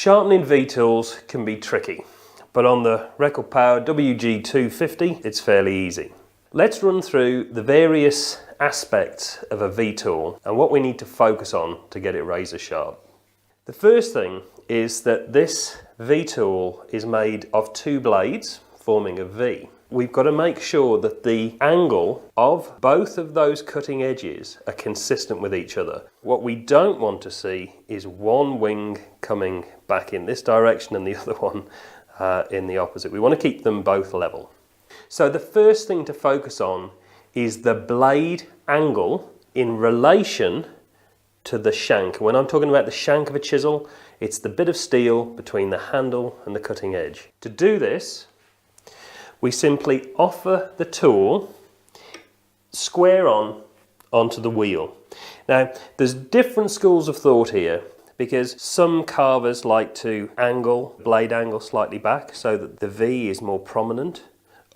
Sharpening V-tools can be tricky, but on the record power WG250 it's fairly easy. Let's run through the various aspects of a V-tool and what we need to focus on to get it razor sharp. The first thing is that this V-tool is made of two blades forming a V. We've got to make sure that the angle of both of those cutting edges are consistent with each other. What we don't want to see is one wing coming back in this direction and the other one in the opposite. We want to keep them both level. So the first thing to focus on is the blade angle in relation to the shank. When I'm talking about the shank of a chisel, it's the bit of steel between the handle and the cutting edge. To do this, we simply offer the tool square on onto the wheel. Now, there's different schools of thought here because some carvers like to angle, blade angle slightly back so that the V is more prominent.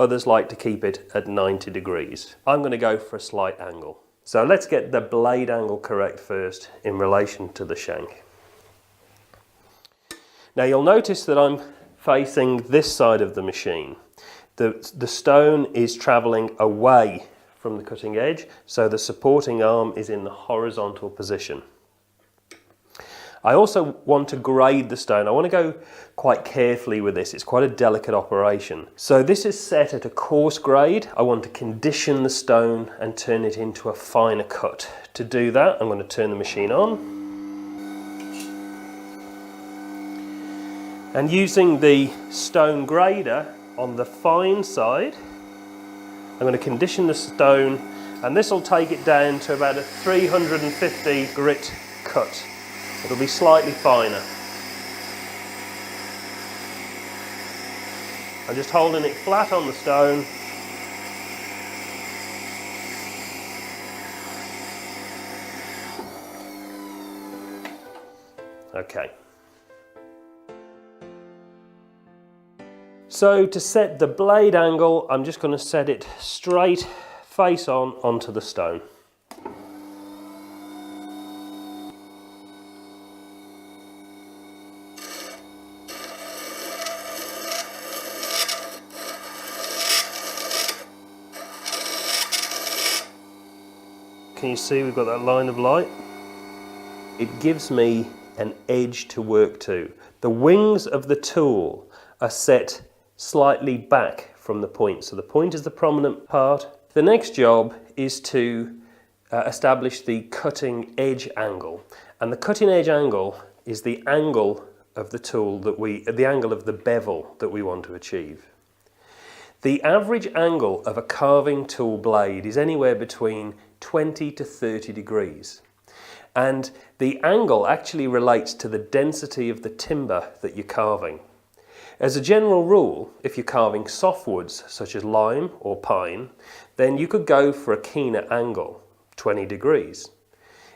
Others like to keep it at 90 degrees. I'm going to go for a slight angle. So let's get the blade angle correct first in relation to the shank. Now you'll notice that I'm facing this side of the machine. The stone is travelling away from the cutting edge, so the supporting arm is in the horizontal position. I also want to grade the stone. I want to go quite carefully with this. It's quite a delicate operation. So this is set at a coarse grade. I want to condition the stone and turn it into a finer cut. To do that, I'm going to turn the machine on. And using the stone grader on the fine side, I'm going to condition the stone, and this will take it down to about a 350 grit cut. It'll be slightly finer. I'm just holding it flat on the stone. Okay. So to set the blade angle, I'm just going to set it straight face on onto the stone. Can you see we've got that line of light? It gives me an edge to work to. The wings of the tool are set slightly back from the point, so the point is the prominent part. The next job is to establish the cutting edge angle, and the cutting edge angle is the angle of the tool the angle of the bevel that we want to achieve. The average angle of a carving tool blade is anywhere between 20 to 30 degrees. And the angle actually relates to the density of the timber that you're carving. As a general rule, if you're carving softwoods such as lime or pine, then you could go for a keener angle, 20 degrees.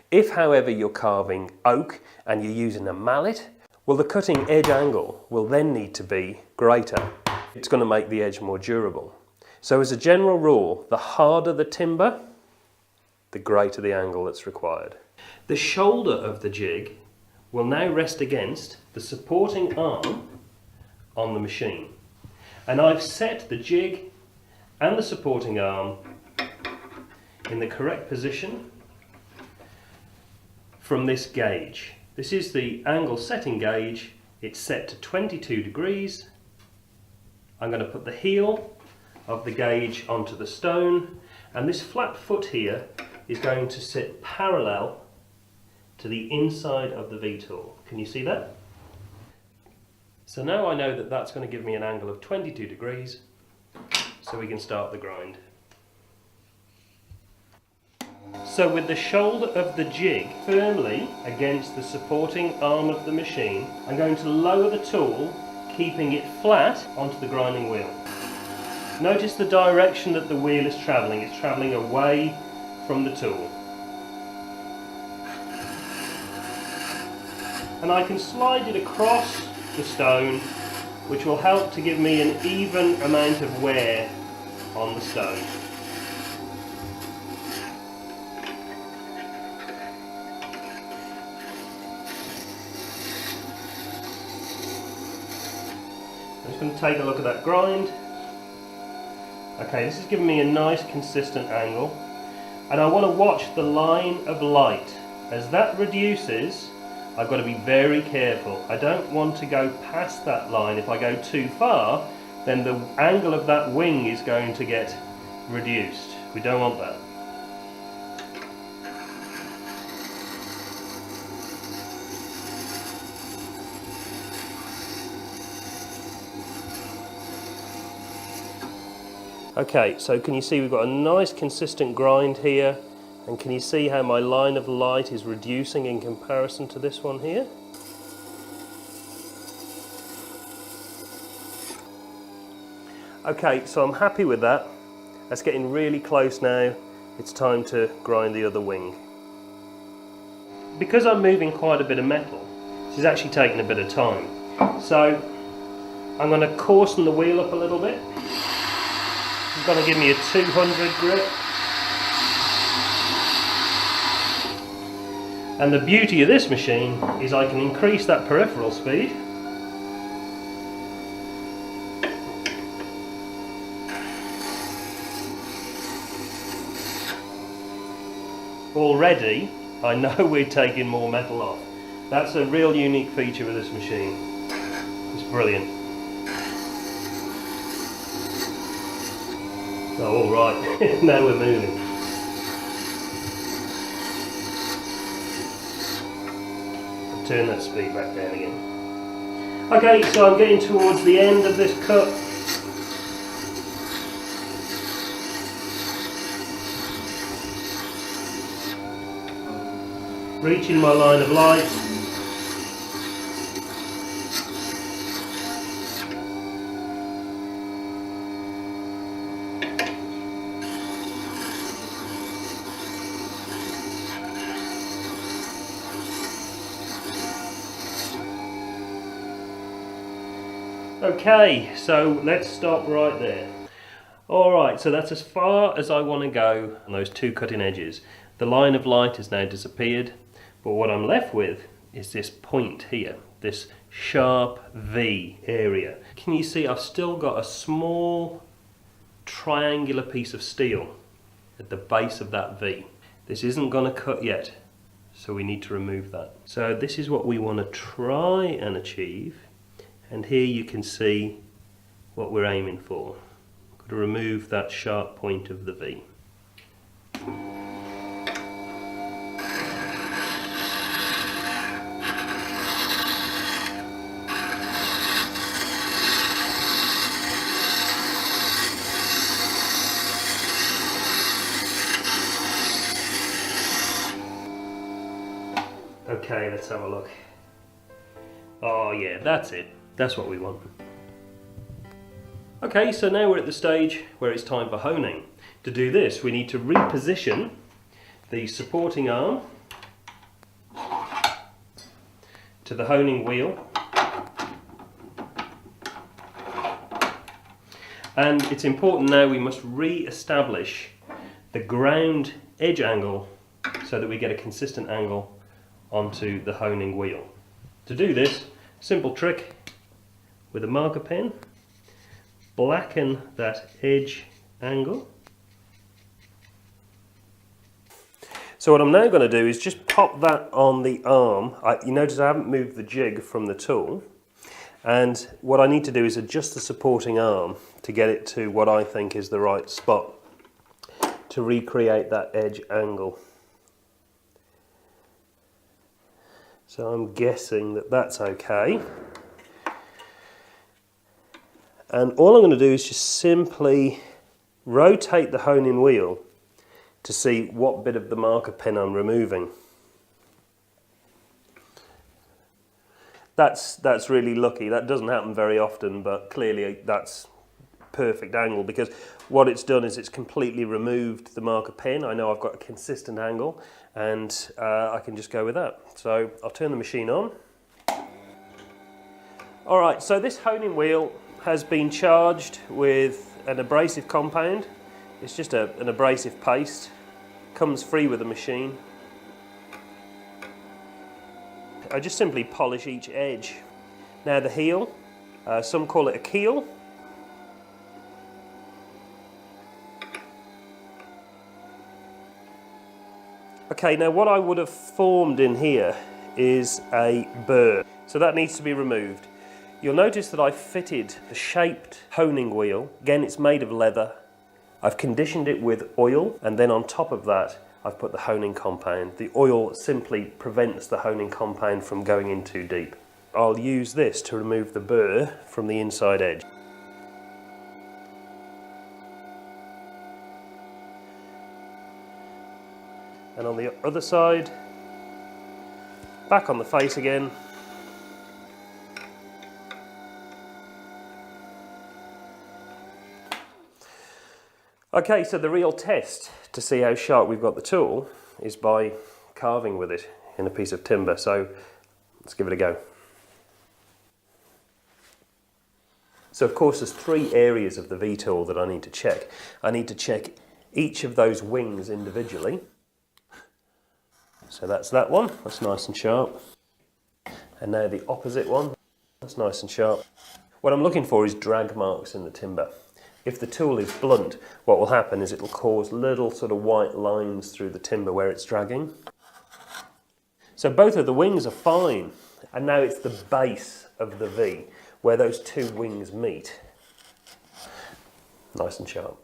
If, however, you're carving oak and you're using a mallet, well, the cutting edge angle will then need to be greater. It's going to make the edge more durable. So as a general rule, the harder the timber, the greater the angle that's required. The shoulder of the jig will now rest against the supporting arm on the machine. And I've set the jig and the supporting arm in the correct position from this gauge. This is the angle setting gauge. It's set to 22 degrees. I'm going to put the heel of the gauge onto the stone, and this flat foot here is going to sit parallel to the inside of the V-tool. Can you see that? So now I know that that's going to give me an angle of 22 degrees, so we can start the grind. So with the shoulder of the jig firmly against the supporting arm of the machine, I'm going to lower the tool, keeping it flat onto the grinding wheel. Notice the direction that the wheel is travelling. It's travelling away from the tool. And I can slide it across the stone, which will help to give me an even amount of wear on the stone. I'm just going to take a look at that grind. Okay, this is giving me a nice consistent angle, and I want to watch the line of light. As that reduces, I've got to be very careful. I don't want to go past that line. If I go too far, then the angle of that wing is going to get reduced. We don't want that. Okay, so can you see we've got a nice consistent grind here, and can you see how my line of light is reducing in comparison to this one here? Okay, so I'm happy with that. That's getting really close now. It's time to grind the other wing. Because I'm moving quite a bit of metal, this is actually taking a bit of time. So I'm going to coarsen the wheel up a little bit. It's going to give me a 200 grip. And the beauty of this machine is I can increase that peripheral speed. Already, I know we're taking more metal off. That's a real unique feature of this machine. It's brilliant. Oh, all right, now we're moving. I'll turn that speed back down again. Okay, so I'm getting towards the end of this cut. Reaching my line of light. Okay, so let's stop right there. Alright, so that's as far as I want to go on those two cutting edges. The line of light has now disappeared, but what I'm left with is this point here, this sharp V area. Can you see I've still got a small triangular piece of steel at the base of that V. This isn't going to cut yet, so we need to remove that. So this is what we want to try and achieve, and here you can see what we're aiming for. Got to remove that sharp point of the V. Okay, let's have a look. Oh yeah, that's it. That's what we want. Okay, so now we're at the stage where it's time for honing. To do this, we need to reposition the supporting arm to the honing wheel. And it's important now we must re-establish the ground edge angle so that we get a consistent angle onto the honing wheel. To do this, simple trick with a marker pen, blacken that edge angle. So what I'm now going to do is just pop that on the arm. You notice I haven't moved the jig from the tool, and what I need to do is adjust the supporting arm to get it to what I think is the right spot to recreate that edge angle. So I'm guessing that that's okay. And all I'm going to do is just simply rotate the honing wheel to see what bit of the marker pen I'm removing. That's really lucky. That doesn't happen very often, but clearly that's perfect angle, because what it's done is it's completely removed the marker pen. I know I've got a consistent angle, and I can just go with that. So I'll turn the machine on. Alright, so this honing wheel has been charged with an abrasive compound. It's just an abrasive paste. Comes free with the machine. I just simply polish each edge. Now the heel, Some call it a keel. Okay, now what I would have formed in here is a burr, so that needs to be removed. You'll notice that I've fitted the shaped honing wheel. Again, it's made of leather. I've conditioned it with oil, and then on top of that I've put the honing compound. The oil simply prevents the honing compound from going in too deep. I'll use this to remove the burr from the inside edge. And on the other side, back on the face again. Okay, so the real test to see how sharp we've got the tool is by carving with it in a piece of timber. So let's give it a go. So of course there's 3 areas of the V-tool that I need to check. I need to check each of those wings individually. So that's that one, that's nice and sharp. And now the opposite one, that's nice and sharp. What I'm looking for is drag marks in the timber. If the tool is blunt, what will happen is it'll cause little sort of white lines through the timber where it's dragging. So both of the wings are fine. And now it's the base of the V, where those 2 wings meet. Nice and sharp.